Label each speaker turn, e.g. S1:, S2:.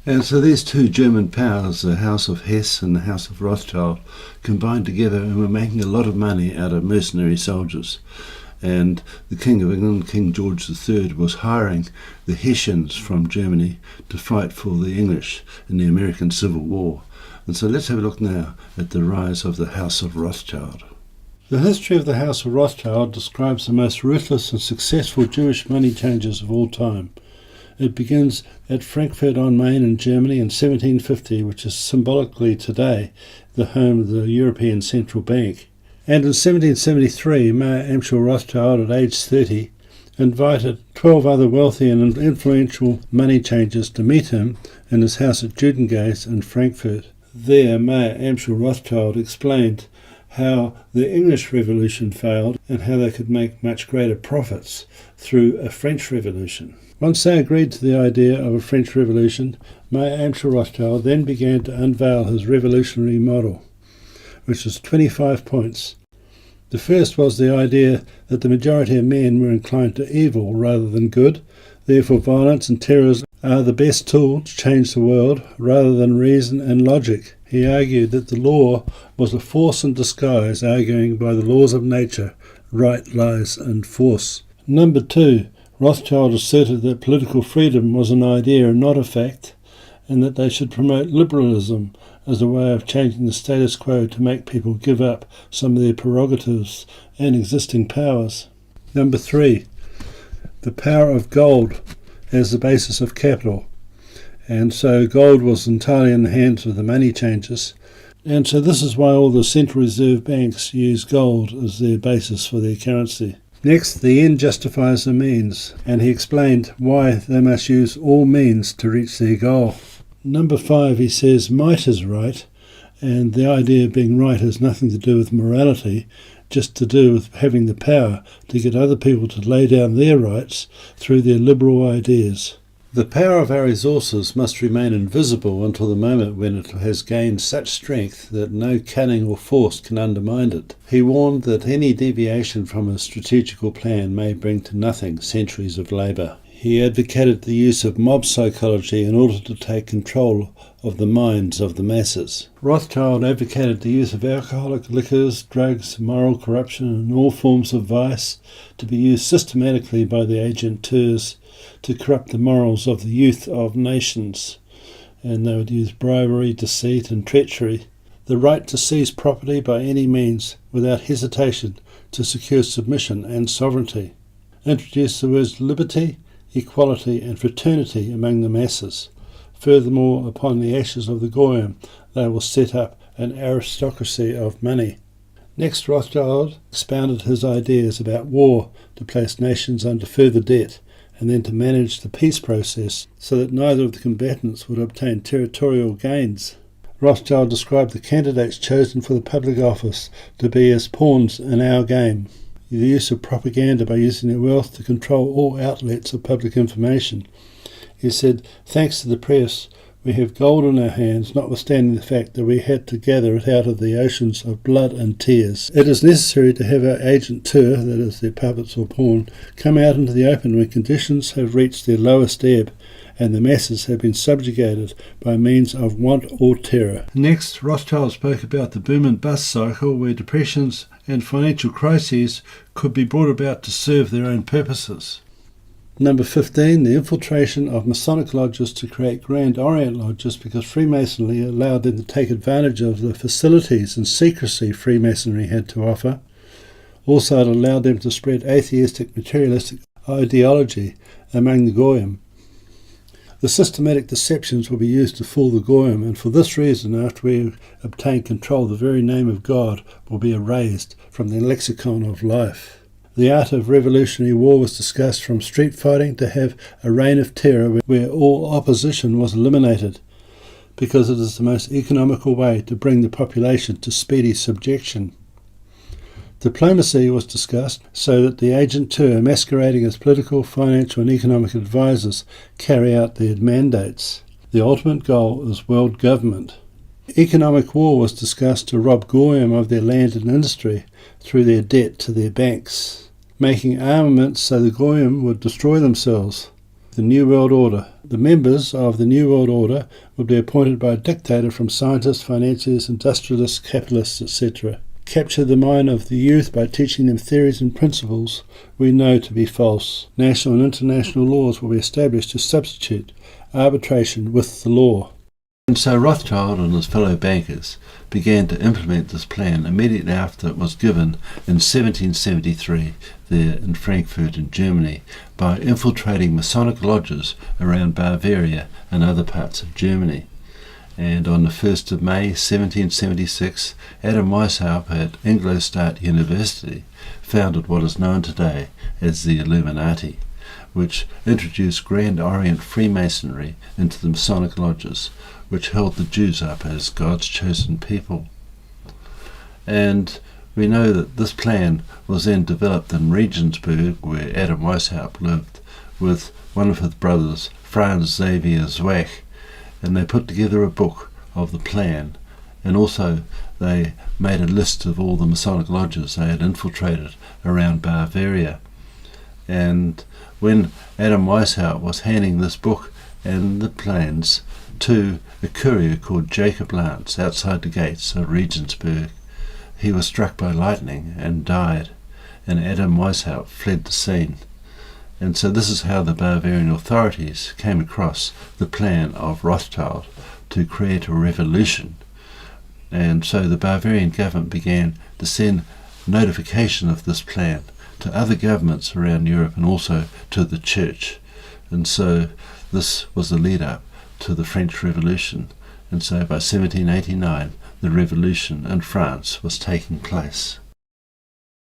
S1: And so these two German powers, the House of Hesse and the House of Rothschild, combined together and were making a lot of money out of mercenary soldiers. And the King of England, King George III, was hiring the Hessians from Germany to fight for the English in the American Civil War. And so let's have a look now at the rise of the House of Rothschild. The history of the House of Rothschild describes the most ruthless and successful Jewish money changers of all time. It begins at Frankfurt on Main in Germany in 1750, which is symbolically today the home of the European Central Bank. And in 1773, Mayor Amschel Rothschild, at age 30, invited 12 other wealthy and influential money changers to meet him in his house at Judengasse in Frankfurt. There, Mayor Amschel Rothschild explained how the English Revolution failed and how they could make much greater profits through a French Revolution. Once they agreed to the idea of a French Revolution, Mayor Amschel Rothschild then began to unveil his revolutionary model, which was 25 points. The first was the idea that the majority of men were inclined to evil rather than good, therefore violence and terrorism are the best tool to change the world rather than reason and logic. He argued that the law was a force in disguise, arguing by the laws of nature, right lies and force. Number 2. Rothschild asserted that political freedom was an idea and not a fact, and that they should promote liberalism as a way of changing the status quo to make people give up some of their prerogatives and existing powers. Number 3. The power of gold as the basis of capital. And so gold was entirely in the hands of the money changers. And so this is why all the central reserve banks use gold as their basis for their currency. Next, the end justifies the means, and he explained why they must use all means to reach their goal. Number 5, he says might is right, and the idea of being right has nothing to do with morality, just to do with having the power to get other people to lay down their rights through their liberal ideas. The power of our resources must remain invisible until the moment when it has gained such strength that no cunning or force can undermine it. He warned that any deviation from a strategical plan may bring to nothing centuries of labour. He advocated the use of mob psychology in order to take control of the minds of the masses. Rothschild advocated the use of alcoholic liquors, drugs, moral corruption, and all forms of vice to be used systematically by the agenteurs to corrupt the morals of the youth of nations. And they would use bribery, deceit, and treachery. The right to seize property by any means, without hesitation, to secure submission and sovereignty. Introduce the words liberty, equality, and fraternity among the masses. Furthermore, upon the ashes of the Goyim, they will set up an aristocracy of money. Next, Rothschild expounded his ideas about war to place nations under further debt, and then to manage the peace process so that neither of the combatants would obtain territorial gains. Rothschild described the candidates chosen for the public office to be as pawns in our game. The use of propaganda by using their wealth to control all outlets of public information. He said, thanks to the press, we have gold in our hands, notwithstanding the fact that we had to gather it out of the oceans of blood and tears. It is necessary to have our agenteur, that is their puppets or pawn, come out into the open when conditions have reached their lowest ebb and the masses have been subjugated by means of want or terror. Next, Rothschild spoke about the boom and bust cycle where depressions and financial crises could be brought about to serve their own purposes. Number 15, the infiltration of Masonic lodges to create Grand Orient lodges because Freemasonry allowed them to take advantage of the facilities and secrecy Freemasonry had to offer. Also, it allowed them to spread atheistic, materialistic ideology among the Goyim. The systematic deceptions will be used to fool the Goyim, and for this reason, after we obtain control, the very name of God will be erased from the lexicon of life. The art of revolutionary war was discussed from street fighting to have a reign of terror where all opposition was eliminated, because it is the most economical way to bring the population to speedy subjection. Diplomacy was discussed so that the agenteur, masquerading as political, financial and economic advisors, carry out their mandates. The ultimate goal is world government. Economic war was discussed to rob Goyim of their land and industry through their debt to their banks, making armaments so the Goyim would destroy themselves. the New World Order. The members of the New World Order would be appointed by a dictator from scientists, financiers, industrialists, capitalists, etc. Capture the mind of the youth by teaching them theories and principles we know to be false. National and international laws will be established to substitute arbitration with the law. And so Rothschild and his fellow bankers began to implement this plan immediately after it was given in 1773 there in Frankfurt in Germany by infiltrating Masonic lodges around Bavaria and other parts of Germany. And on the 1st of May 1776, Adam Weishaupt at Ingolstadt University founded what is known today as the Illuminati, which introduced Grand Orient Freemasonry into the Masonic lodges, which held the Jews up as God's chosen people. And we know that this plan was then developed in Regensburg, where Adam Weishaupt lived, with one of his brothers, Franz Xavier Zwack, and they put together a book of the plan, and also they made a list of all the Masonic lodges they had infiltrated around Bavaria. And when Adam Weishaupt was handing this book and the plans to a courier called Jacob Lance outside the gates of Regensburg, he was struck by lightning and died, and Adam Weishaupt fled the scene. And so this is how the Bavarian authorities came across the plan of Rothschild to create a revolution. And so the Bavarian government began to send notification of this plan to other governments around Europe and also to the church. And so this was the lead up to the French Revolution. And so by 1789 the revolution in France was taking place.